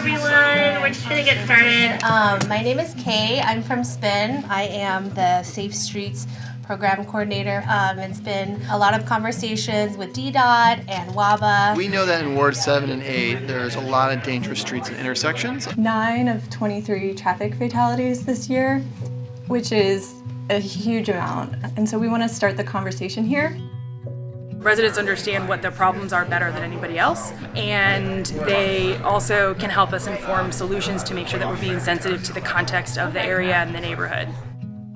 everyone. We're just gonna get started. My name is Kay. I'm from Spin. I am the Safe Streets Program Coordinator. It's been a lot of conversations with DDOT and WABA. We know that in Ward 7 and 8, there's a lot of dangerous streets and intersections. 9 of 23 traffic fatalities this year, which is a huge amount. And so we want to start the conversation here. Residents understand what their problems are better than anybody else, and they also can help us inform solutions to make sure that we're being sensitive to the context of the area and the neighborhood.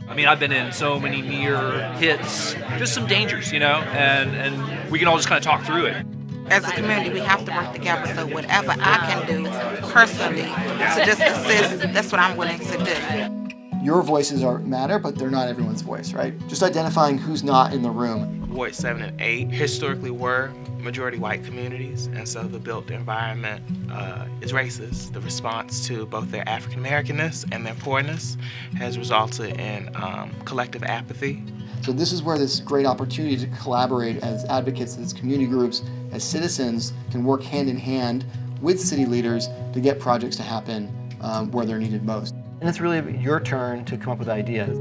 I mean, I've been in so many near hits, just some dangers, and we can all just kind of talk through it. As a community, we have to work together, so whatever I can do personally to just assist, that's what I'm willing to do. Your voices matter, but they're not everyone's voice, right? Just identifying who's not in the room. Ward 7 and 8 historically were majority white communities, and so the built environment is racist. The response to both their African Americanness and their poorness has resulted in collective apathy. So this is where this great opportunity to collaborate as advocates, as community groups, as citizens can work hand in hand with city leaders to get projects to happen where they're needed most. And it's really your turn to come up with ideas.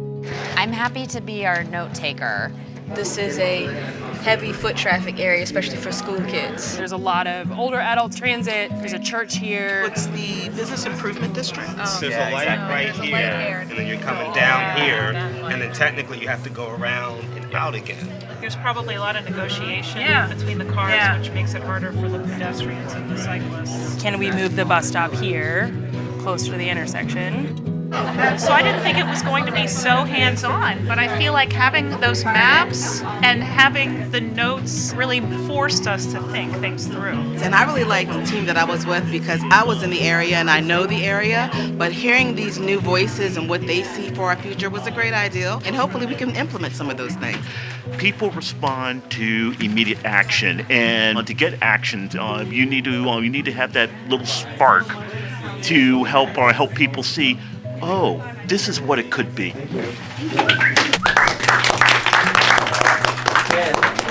I'm happy to be our note taker. This is a heavy foot traffic area, especially for school kids. There's a lot of older adult transit. There's a church here. It's the Business Improvement District. There's a light right here, and then you're coming down here, and then technically you have to go around and out again. There's probably a lot of negotiation between the cars, which makes it harder for the pedestrians and the cyclists. Can we move the bus stop here, closer to the intersection? So I didn't think it was going to be so hands-on, but I feel like having those maps and having the notes really forced us to think things through. And I really liked the team that I was with because I was in the area and I know the area, but hearing these new voices and what they see for our future was a great idea, and hopefully we can implement some of those things. People respond to immediate action, and to get action, you need to have that little spark to help people see, oh, this is what it could be.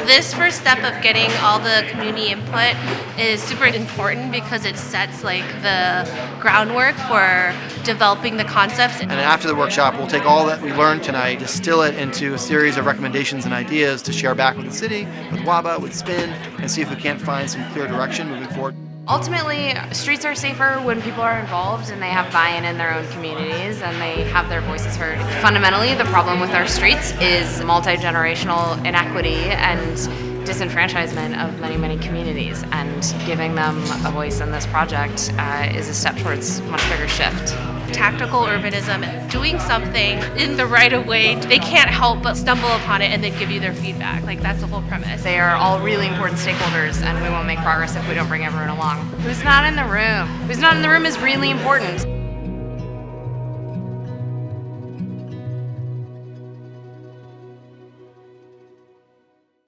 This first step of getting all the community input is super important because it sets the groundwork for developing the concepts. And after the workshop, we'll take all that we learned tonight, distill it into a series of recommendations and ideas to share back with the city, with WABA, with SPIN, and see if we can't find some clear direction moving forward. Ultimately, streets are safer when people are involved and they have buy-in in their own communities and they have their voices heard. Fundamentally, the problem with our streets is multi-generational inequity and disenfranchisement of many, many communities, and giving them a voice in this project is a step towards a much bigger shift. Tactical urbanism, doing something in the right of way, they can't help but stumble upon it and then give you their feedback. That's the whole premise. They are all really important stakeholders, and we won't make progress if we don't bring everyone along. Who's not in the room? Who's not in the room is really important.